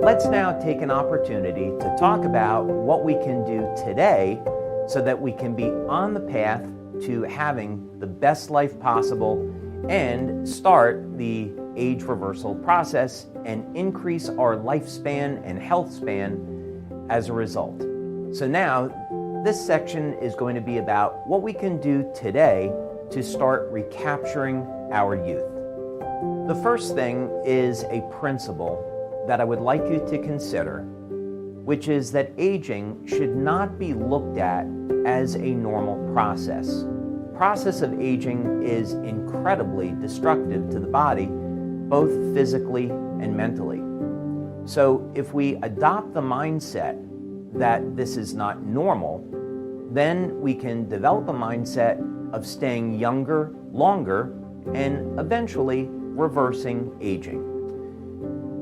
Let's now take an opportunity to talk about what we can do today so that we can be on the path to having the best life possible and start the age reversal process and increase our lifespan and health span as a result. So now this section is going to be about what we can do today to start recapturing our youth. The first thing is a principle that I would like you to consider, which is that aging should not be looked at as a normal process. The process of aging is incredibly destructive to the body, both physically and mentally. So if we adopt the mindset that this is not normal, then we can develop a mindset of staying younger, longer, and eventually reversing aging.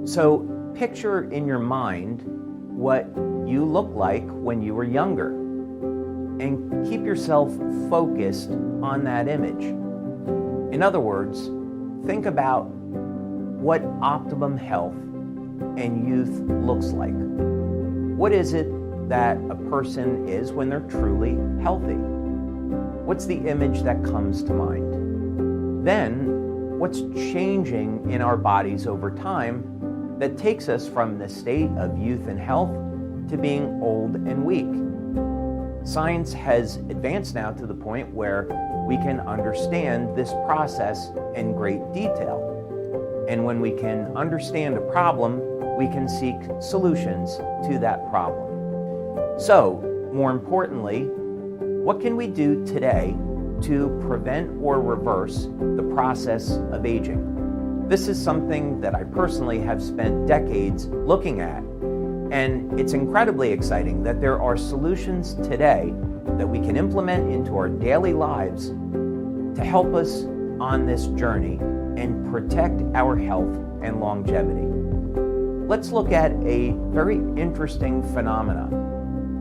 So picture in your mind what you look like when you were younger and keep yourself focused on that image. In other words, think about what optimum health and youth looks like. What is it that a person is when they're truly healthy? What's the image that comes to mind? Then, what's changing in our bodies over time that takes us from the state of youth and health to being old and weak? Science has advanced now to the point where we can understand this process in great detail. And when we can understand a problem, we can seek solutions to that problem. So, more importantly, what can we do today to prevent or reverse the process of aging? This is something that I personally have spent decades looking at, and it's incredibly exciting that there are solutions today that we can implement into our daily lives to help us on this journey and protect our health and longevity. Let's look at a very interesting phenomena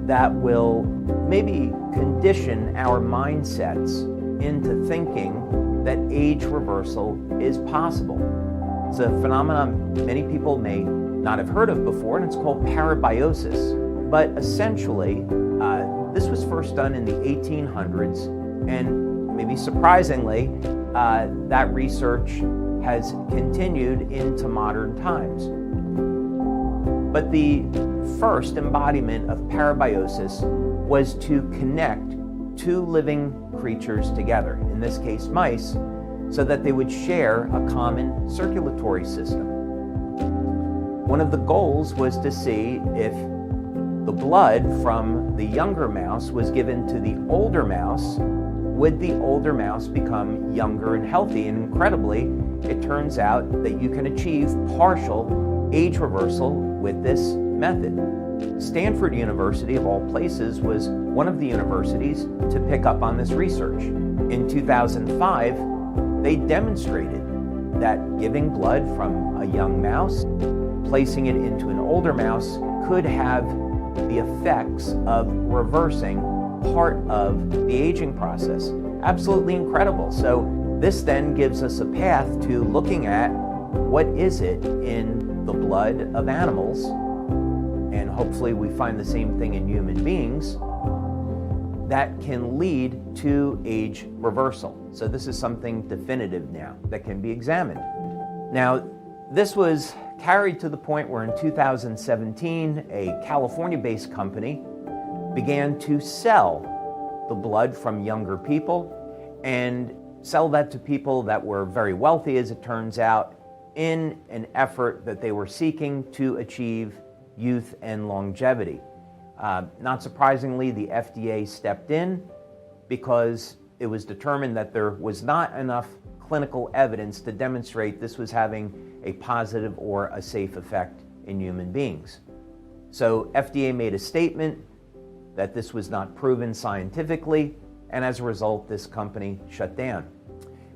that will maybe condition our mindsets into thinking that age reversal is possible. It's a phenomenon many people may not have heard of before, and it's called parabiosis. But essentially, this was first done in the 1800s, and maybe surprisingly, that research has continued into modern times. But the first embodiment of parabiosis was to connect two living creatures together, in this case mice, so that they would share a common circulatory system. One of the goals was to see if the blood from the younger mouse was given to the older mouse, would the older mouse become younger and healthy? And incredibly, it turns out that you can achieve partial age reversal with this method. Stanford University, of all places, was one of the universities to pick up on this research. In 2005, they demonstrated that giving blood from a young mouse, placing it into an older mouse, could have the effects of reversing part of the aging process. Absolutely incredible. So this then gives us a path to looking at what is it in the blood of animals, and hopefully we find the same thing in human beings, that can lead to age reversal. So this is something definitive now that can be examined. Now, this was carried to the point where in 2017, a California-based company began to sell the blood from younger people and sell that to people that were very wealthy, as it turns out, in an effort that they were seeking to achieve youth and longevity. Not surprisingly, the FDA stepped in because it was determined that there was not enough clinical evidence to demonstrate this was having a positive or a safe effect in human beings. So FDA made a statement that this was not proven scientifically, and as a result, this company shut down.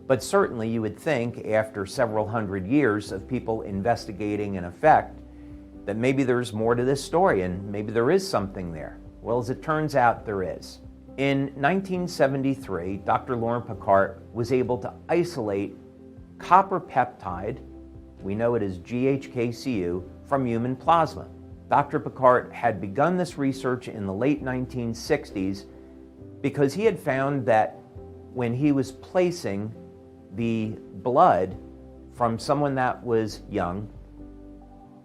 But certainly you would think after several hundred years of people investigating an effect that maybe there's more to this story and maybe there is something there. Well, as it turns out, there is. In 1973, Dr. Laurent Picard was able to isolate copper peptide, we know it as GHK-Cu, from human plasma. Dr. Picard had begun this research in the late 1960s because he had found that when he was placing the blood from someone that was young,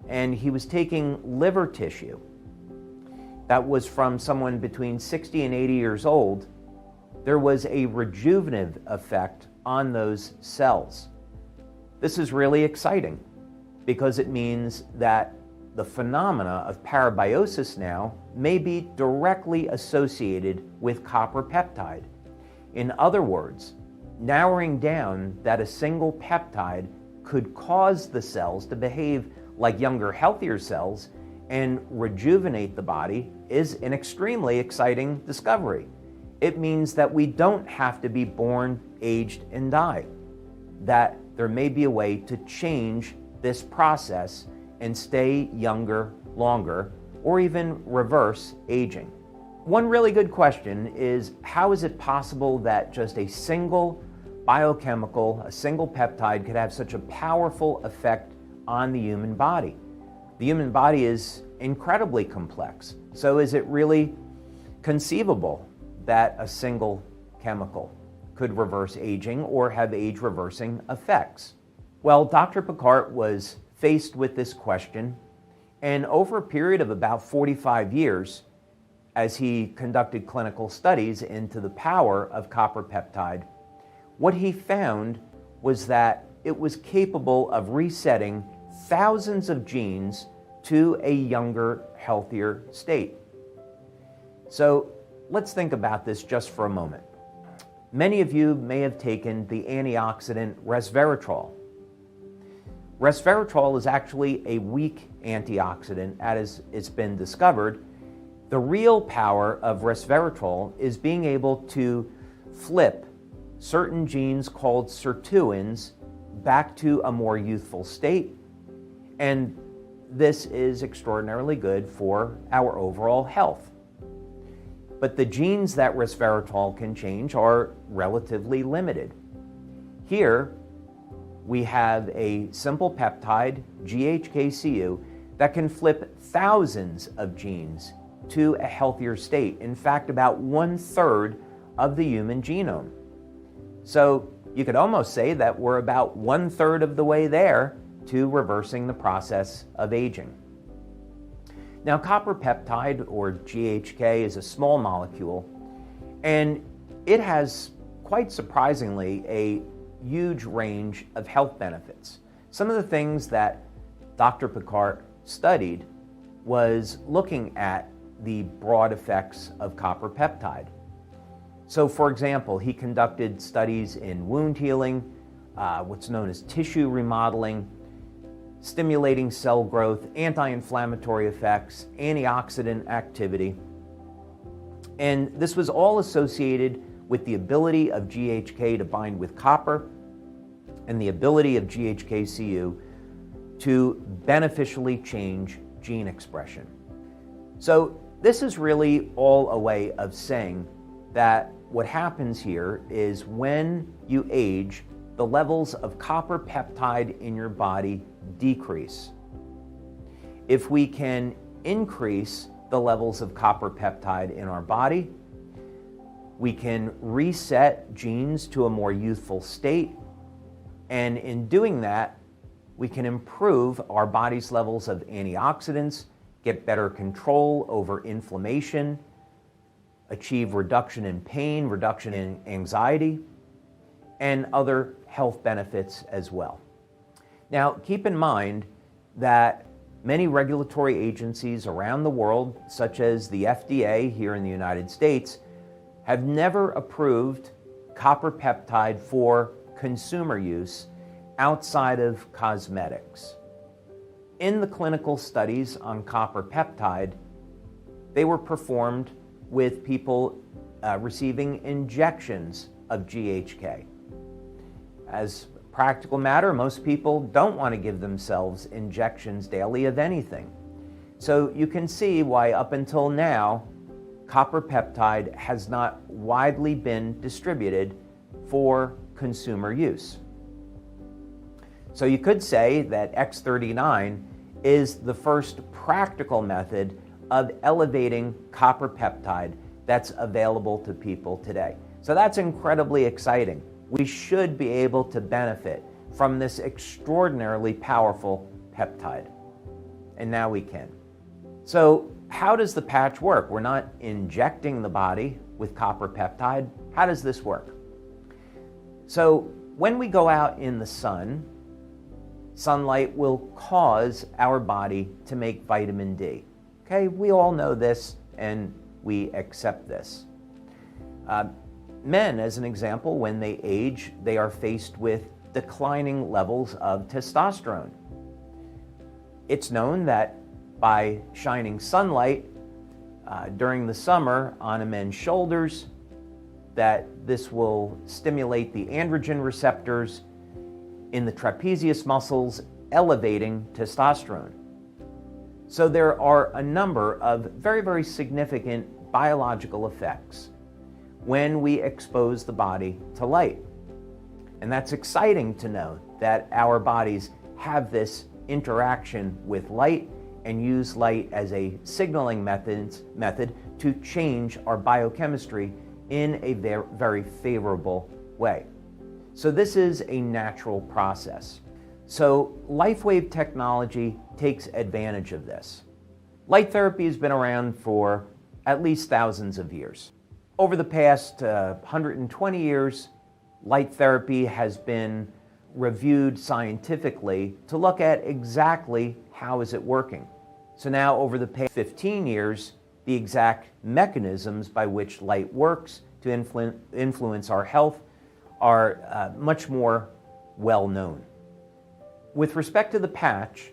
and he was taking liver tissue that was from someone between 60 and 80 years old, there was a rejuvenative effect on those cells. This is really exciting because it means that the phenomena of parabiosis now may be directly associated with copper peptide. In other words, narrowing down that a single peptide could cause the cells to behave like younger, healthier cells and rejuvenate the body is an extremely exciting discovery. It means that we don't have to be born, aged, and die, that there may be a way to change this process and stay younger longer, or even reverse aging. One really good question is, how is it possible that just a single biochemical, a single peptide could have such a powerful effect on the human body? The human body is incredibly complex. So is it really conceivable that a single chemical could reverse aging or have age-reversing effects? Well, Dr. Picard was faced with this question, and over a period of about 45 years, as he conducted clinical studies into the power of copper peptide, what he found was that it was capable of resetting thousands of genes to a younger, healthier state. So let's think about this just for a moment. Many of you may have taken the antioxidant resveratrol. Resveratrol is actually a weak antioxidant, as it's been discovered. The real power of resveratrol is being able to flip certain genes called sirtuins back to a more youthful state, and this is extraordinarily good for our overall health. But the genes that resveratrol can change are relatively limited. Here, we have a simple peptide, GHK-Cu, that can flip thousands of genes to a healthier state. In fact, about 1/3 of the human genome. So you could almost say that we're about 1/3 of the way there to reversing the process of aging. Now, copper peptide, or GHK, is a small molecule, and it has, quite surprisingly, a huge range of health benefits. Some of the things that Dr. Picard studied was looking at the broad effects of copper peptide. So, for example, he conducted studies in wound healing, what's known as tissue remodeling, stimulating cell growth, anti-inflammatory effects, antioxidant activity. And this was all associated with the ability of GHK to bind with copper and the ability of GHK-Cu to beneficially change gene expression. So this is really all a way of saying that what happens here is when you age, the levels of copper peptide in your body decrease. If we can increase the levels of copper peptide in our body, we can reset genes to a more youthful state, and in doing that, we can improve our body's levels of antioxidants, get better control over inflammation, achieve reduction in pain, reduction in anxiety, and other health benefits as well. Now, keep in mind that many regulatory agencies around the world, such as the FDA here in the United States, have never approved copper peptide for consumer use outside of cosmetics. In the clinical studies on copper peptide, they were performed with people receiving injections of GHK. As a practical matter, most people don't want to give themselves injections daily of anything. So you can see why up until now, copper peptide has not widely been distributed for consumer use. So you could say that X39 is the first practical method of elevating copper peptide that's available to people today. So that's incredibly exciting. We should be able to benefit from this extraordinarily powerful peptide. And now we can. So how does the patch work? We're not injecting the body with copper peptide. How does this work? So when we go out in the sun, sunlight will cause our body to make vitamin D. Okay, we all know this and we accept this. Men, as an example, when they age, they are faced with declining levels of testosterone. It's known that by shining sunlight during the summer on a man's shoulders, that this will stimulate the androgen receptors in the trapezius muscles, elevating testosterone. So there are a number of very, very significant biological effects when we expose the body to light. And that's exciting to know that our bodies have this interaction with light and use light as a signaling method to change our biochemistry in a very favorable way. So this is a natural process. So LifeWave technology takes advantage of this. Light therapy has been around for at least thousands of years. Over the past 120 years, light therapy has been reviewed scientifically to look at exactly how is it working. So now over the past 15 years, the exact mechanisms by which light works to influence our health are much more well known. With respect to the patch,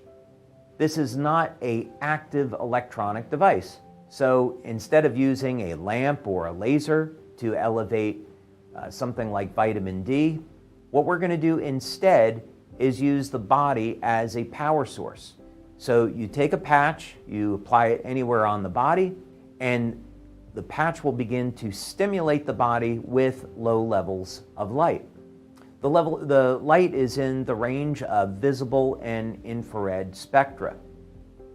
this is not an active electronic device. So instead of using a lamp or a laser to elevate something like vitamin D, what we're going to do instead is use the body as a power source. So you take a patch, you apply it anywhere on the body, and the patch will begin to stimulate the body with low levels of light. The light is in the range of visible and infrared spectra.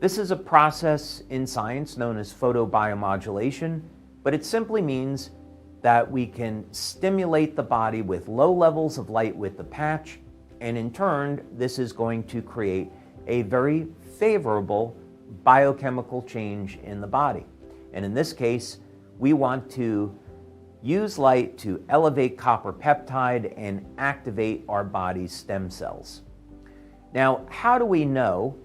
This is a process in science known as photobiomodulation, but it simply means that we can stimulate the body with low levels of light with the patch, and in turn, this is going to create a very favorable biochemical change in the body. And in this case, we want to use light to elevate copper peptide and activate our body's stem cells. Now, how do we know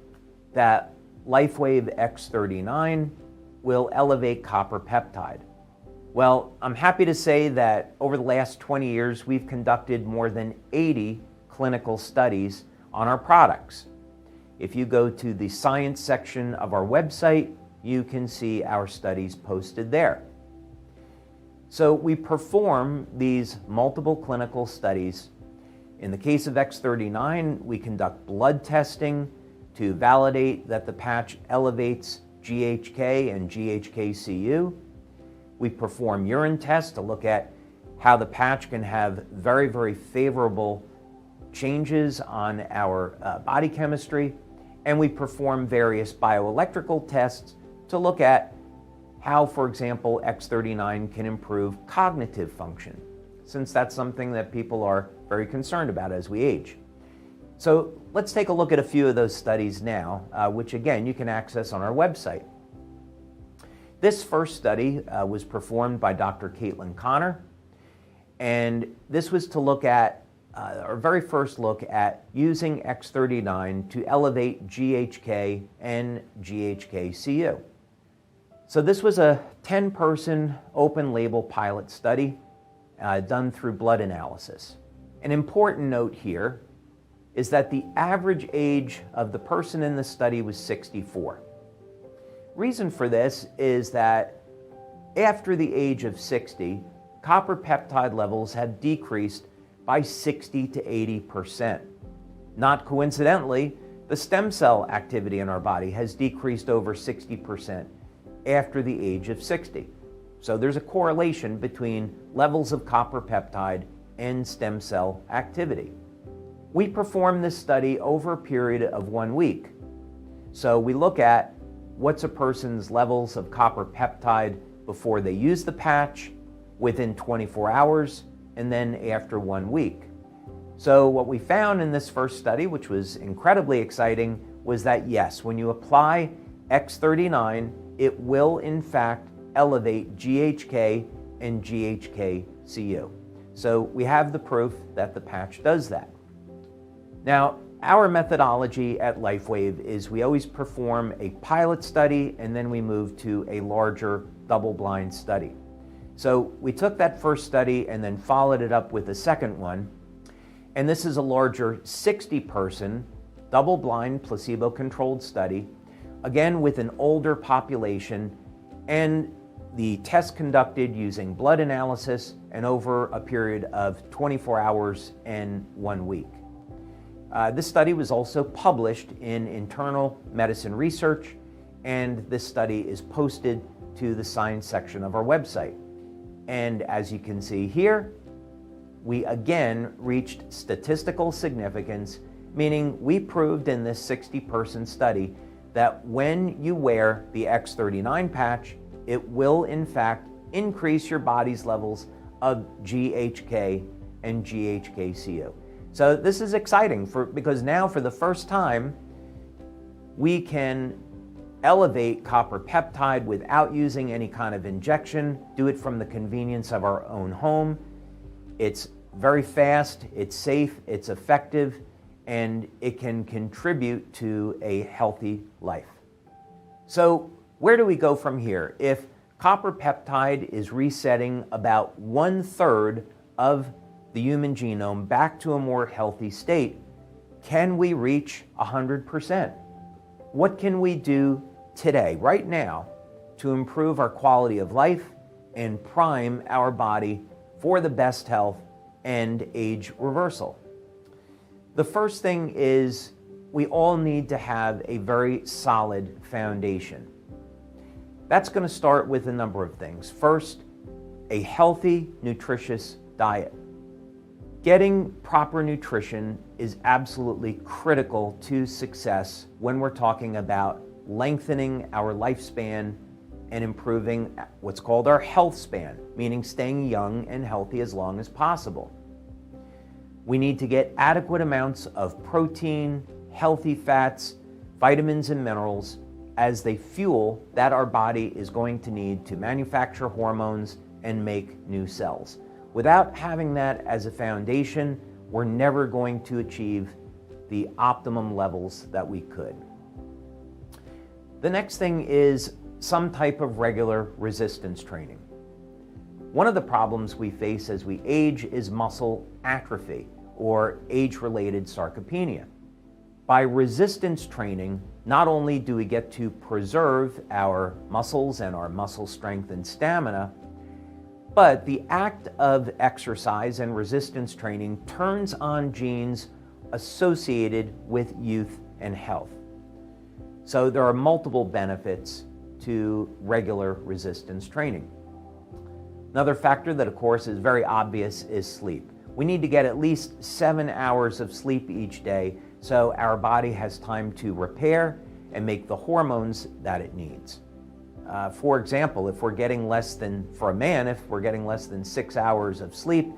that LifeWave X39 will elevate copper peptide? Well, I'm happy to say that over the last 20 years, we've conducted more than 80 clinical studies on our products. If you go to the science section of our website, you can see our studies posted there. So we perform these multiple clinical studies. In the case of X39, we conduct blood testing to validate that the patch elevates GHK and GHK-Cu. We perform urine tests to look at how the patch can have very, very favorable changes on our body chemistry. And we perform various bioelectrical tests to look at how, for example, X39 can improve cognitive function, since that's something that people are very concerned about as we age. So let's take a look at a few of those studies now, which again, you can access on our website. This first study was performed by Dr. Caitlin Connor, and this was to look at, our very first look at using X39 to elevate GHK and GHK-Cu. So this was a 10-person open-label pilot study done through blood analysis. An important note here is that the average age of the person in the study was 64. Reason for this is that after the age of 60, copper peptide levels have decreased by 60 to 80%. Not coincidentally, the stem cell activity in our body has decreased over 60% after the age of 60. So there's a correlation between levels of copper peptide and stem cell activity. We perform this study over a period of 1 week. So we look at what's a person's levels of copper peptide before they use the patch, within 24 hours, and then after 1 week. So what we found in this first study, which was incredibly exciting, was that yes, when you apply X39, it will in fact elevate GHK and GHK-Cu. So we have the proof that the patch does that. Now, our methodology at LifeWave is we always perform a pilot study and then we move to a larger double-blind study. So we took that first study and then followed it up with a second one. And this is a larger 60-person, double-blind, placebo-controlled study, again with an older population, and the test conducted using blood analysis and over a period of 24 hours and 1 week. This study was also published in Internal Medicine Research, and this study is posted to the science section of our website. And as you can see here, we again reached statistical significance, meaning we proved in this 60-person study that when you wear the X39 patch, it will in fact increase your body's levels of GHK and GHK-Cu. So this is exciting because now for the first time, we can elevate copper peptide without using any kind of injection, do it from the convenience of our own home. It's very fast, it's safe, it's effective, and it can contribute to a healthy life. So where do we go from here? If copper peptide is resetting about 1/3 of the human genome back to a more healthy state, can we reach 100%? What can we do today, right now, to improve our quality of life and prime our body for the best health and age reversal? The first thing is we all need to have a very solid foundation. That's going to start with a number of things. First, a healthy, nutritious diet. Getting proper nutrition is absolutely critical to success when we're talking about lengthening our lifespan and improving what's called our health span, meaning staying young and healthy as long as possible. We need to get adequate amounts of protein, healthy fats, vitamins and minerals as they fuel that our body is going to need to manufacture hormones and make new cells. Without having that as a foundation, we're never going to achieve the optimum levels that we could. The next thing is some type of regular resistance training. One of the problems we face as we age is muscle atrophy or age-related sarcopenia. By resistance training, not only do we get to preserve our muscles and our muscle strength and stamina, but the act of exercise and resistance training turns on genes associated with youth and health. So there are multiple benefits to regular resistance training. Another factor that, of course, is very obvious is sleep. We need to get at least 7 hours of sleep each day so our body has time to repair and make the hormones that it needs. For example, if we're getting less than 6 hours of sleep,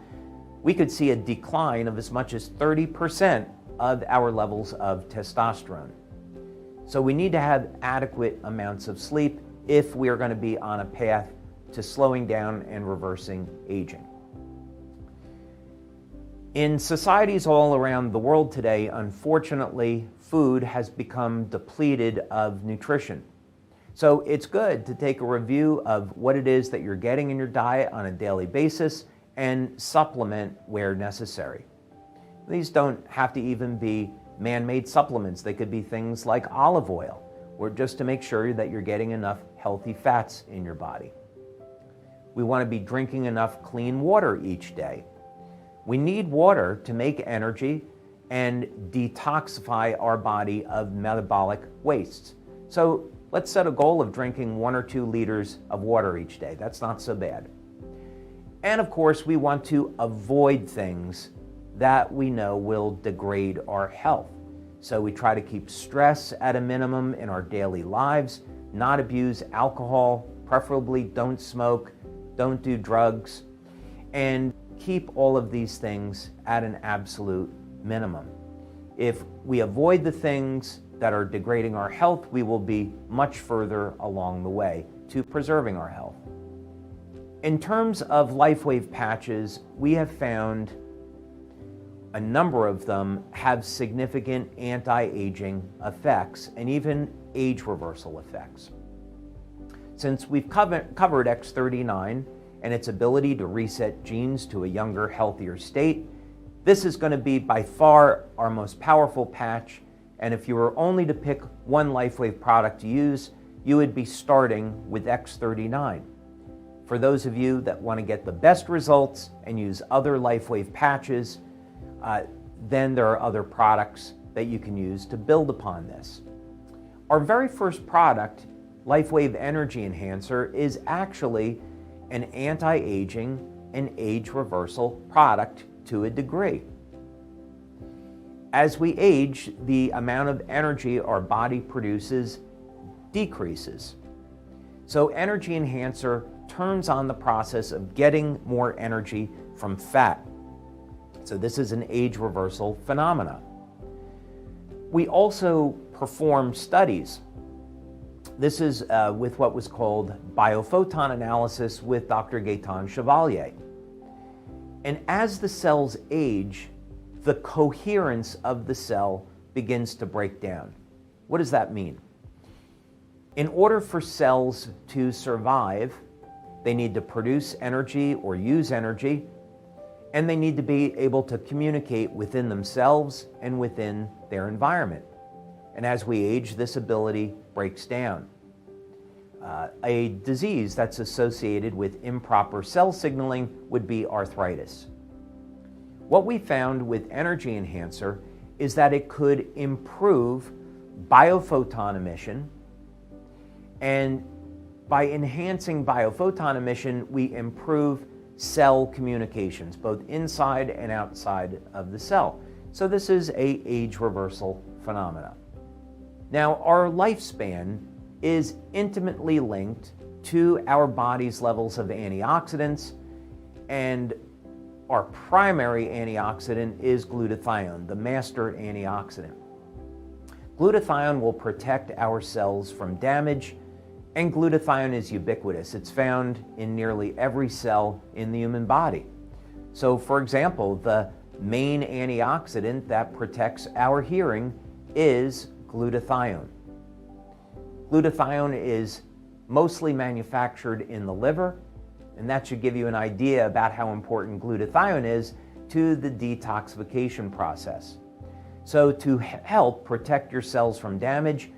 we could see a decline of as much as 30% of our levels of testosterone. So we need to have adequate amounts of sleep if we are going to be on a path to slowing down and reversing aging. In societies all around the world today, unfortunately, food has become depleted of nutrition. So it's good to take a review of what it is that you're getting in your diet on a daily basis and supplement where necessary. These don't have to even be man-made supplements. They could be things like olive oil, or just to make sure that you're getting enough healthy fats in your body. We want to be drinking enough clean water each day. We need water to make energy and detoxify our body of metabolic wastes. So let's set a goal of drinking 1 or 2 liters of water each day. That's not so bad. And of course, we want to avoid things that we know will degrade our health. So we try to keep stress at a minimum in our daily lives, not abuse alcohol, preferably don't smoke, don't do drugs, and keep all of these things at an absolute minimum. If we avoid the things that are degrading our health, we will be much further along the way to preserving our health. In terms of LifeWave patches, we have found a number of them have significant anti-aging effects and even age reversal effects. Since we've covered X39 and its ability to reset genes to a younger, healthier state, this is going to be by far our most powerful patch. And if you were only to pick one LifeWave product to use, you would be starting with X39. For those of you that want to get the best results and use other LifeWave patches, then there are other products that you can use to build upon this. Our very first product, LifeWave Energy Enhancer, is actually an anti-aging and age reversal product to a degree. As we age, the amount of energy our body produces decreases. So Energy Enhancer turns on the process of getting more energy from fat. So this is an age reversal phenomena. We also perform studies. This is with what was called biophoton analysis with Dr. Gaetan Chevalier. And as the cells age, the coherence of the cell begins to break down. What does that mean? In order for cells to survive, they need to produce energy or use energy, and they need to be able to communicate within themselves and within their environment. And as we age, this ability breaks down. A disease that's associated with improper cell signaling would be arthritis. What we found with Energy Enhancer is that it could improve biophoton emission, and by enhancing biophoton emission, we improve cell communications, both inside and outside of the cell. So this is an age reversal phenomena. Now, our lifespan is intimately linked to our body's levels of antioxidants, and our primary antioxidant is glutathione, the master antioxidant. Glutathione will protect our cells from damage, and glutathione is ubiquitous. It's found in nearly every cell in the human body. So, for example, the main antioxidant that protects our hearing is glutathione. Glutathione is mostly manufactured in the liver, and that should give you an idea about how important glutathione is to the detoxification process. So to help protect your cells from damage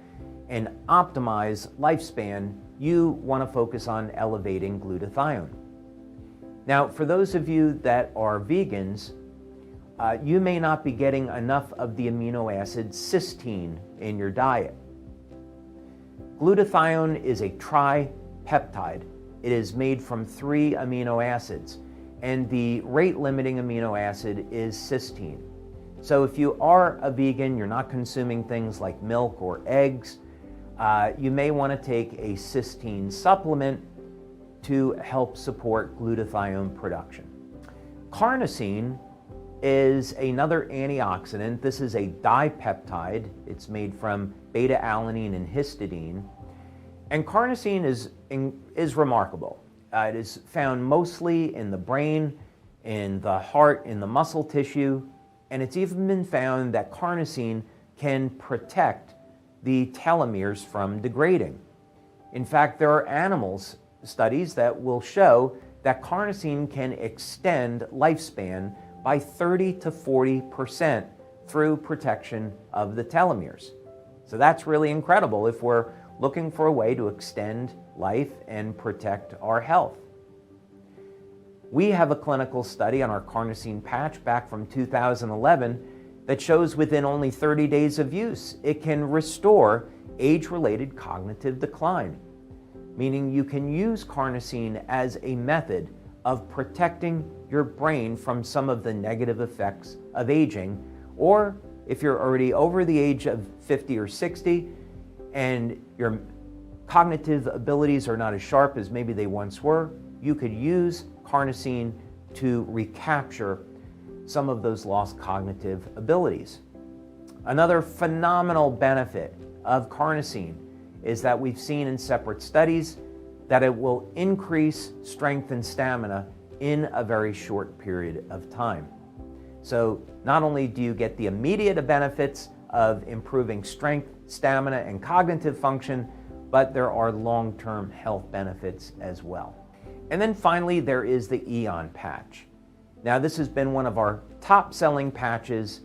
and optimize lifespan, you want to focus on elevating glutathione. Now, for those of you that are vegans, you may not be getting enough of the amino acid cysteine in your diet. Glutathione is a tripeptide. It is made from 3 amino acids, and the rate-limiting amino acid is cysteine. So if you are a vegan, you're not consuming things like milk or eggs, you may want to take a cysteine supplement to help support glutathione production. Carnosine is another antioxidant. This is a dipeptide. It's made from beta-alanine and histidine. And carnosine is remarkable. It is found mostly in the brain, in the heart, in the muscle tissue, and it's even been found that carnosine can protect the telomeres from degrading. In fact, there are animals studies that will show that carnosine can extend lifespan by 30 to 40% through protection of the telomeres. So that's really incredible if we're looking for a way to extend life and protect our health. We have a clinical study on our carnosine patch back from 2011 that shows within only 30 days of use, it can restore age-related cognitive decline, meaning you can use carnosine as a method of protecting your brain from some of the negative effects of aging, or if you're already over the age of 50 or 60 and your cognitive abilities are not as sharp as maybe they once were, you could use carnosine to recapture some of those lost cognitive abilities. Another phenomenal benefit of carnosine is that we've seen in separate studies that it will increase strength and stamina in a very short period of time. So not only do you get the immediate benefits of improving strength, stamina, and cognitive function, but there are long-term health benefits as well. And then finally, there is the Eon patch. Now, this has been one of our top-selling patches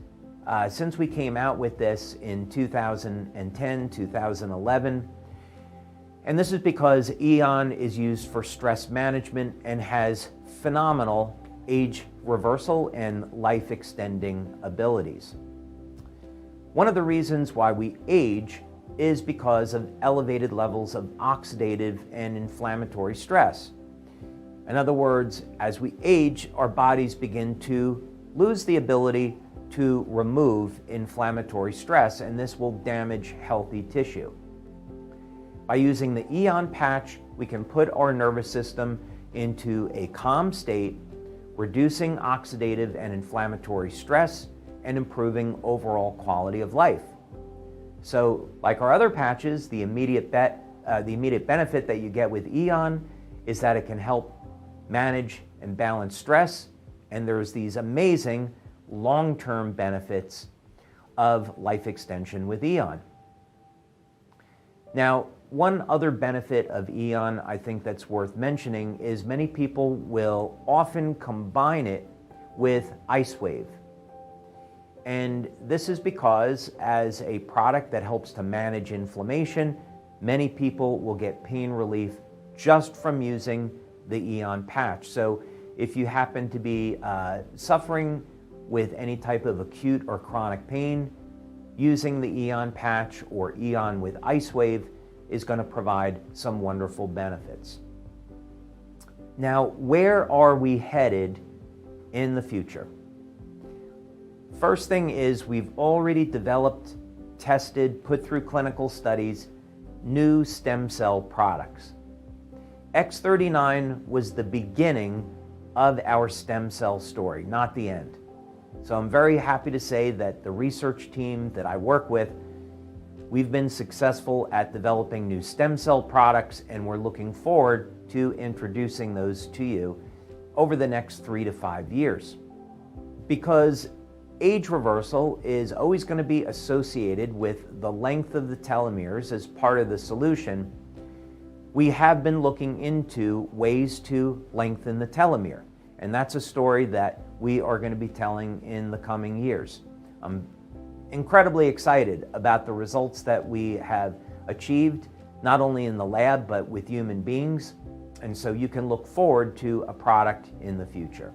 since we came out with this in 2010, 2011. And this is because Eon is used for stress management and has phenomenal age reversal and life extending abilities. One of the reasons why we age is because of elevated levels of oxidative and inflammatory stress. In other words, as we age, our bodies begin to lose the ability to remove inflammatory stress, and this will damage healthy tissue. By using the Eon patch, we can put our nervous system into a calm state, reducing oxidative and inflammatory stress and improving overall quality of life. So, like our other patches, the immediate benefit that you get with Eon is that it can help manage and balance stress, and there's these amazing long-term benefits of life extension with Eon. Now, one other benefit of Eon I think that's worth mentioning is many people will often combine it with LifeWave. And this is because as a product that helps to manage inflammation, many people will get pain relief just from using the Eon patch. So if you happen to be suffering with any type of acute or chronic pain, using the Eon patch or Eon with LifeWave is going to provide some wonderful benefits. Now, where are we headed in the future? First thing is we've already developed, tested, put through clinical studies, new stem cell products. X39 was the beginning of our stem cell story, not the end. So I'm very happy to say that the research team that I work with, we've been successful at developing new stem cell products, and we're looking forward to introducing those to you over the next 3 to 5 years. Because age reversal is always going to be associated with the length of the telomeres as part of the solution, we have been looking into ways to lengthen the telomere. And that's a story that we are going to be telling in the coming years. I'm incredibly excited about the results that we have achieved, not only in the lab, but with human beings. And so you can look forward to a product in the future.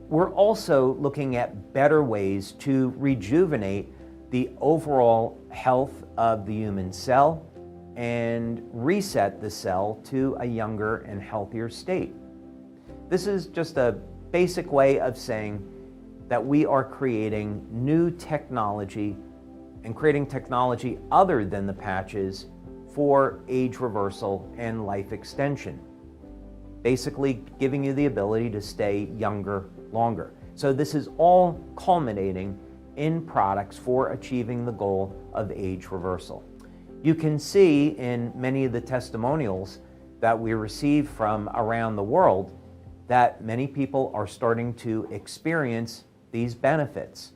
We're also looking at better ways to rejuvenate the overall health of the human cell and reset the cell to a younger and healthier state. This is just a basic way of saying that we are creating new technology and creating technology other than the patches for age reversal and life extension. Basically giving you the ability to stay younger longer. So this is all culminating in products for achieving the goal of age reversal. You can see in many of the testimonials that we receive from around the world that many people are starting to experience these benefits.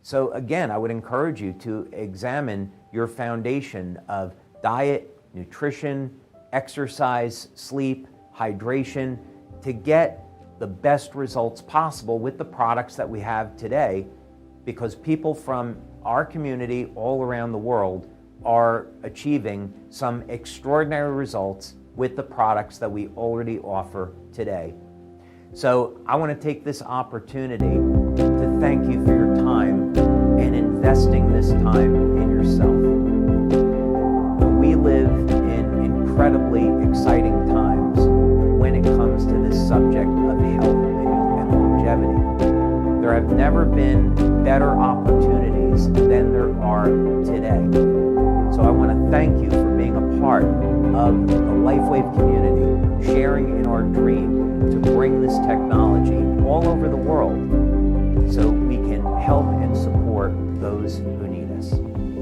So again, I would encourage you to examine your foundation of diet, nutrition, exercise, sleep, hydration to get the best results possible with the products that we have today, because people from our community all around the world are achieving some extraordinary results with the products that we already offer today. So I want to take this opportunity to thank you for your time and investing this time in yourself. incredibly exciting times when it comes to this subject of health and longevity. There have never been better opportunities than there are today. So I want to thank you for being a part of the LifeWave community, sharing in our dream to bring this technology all over the world so we can help and support those who need us.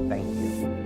Thank you.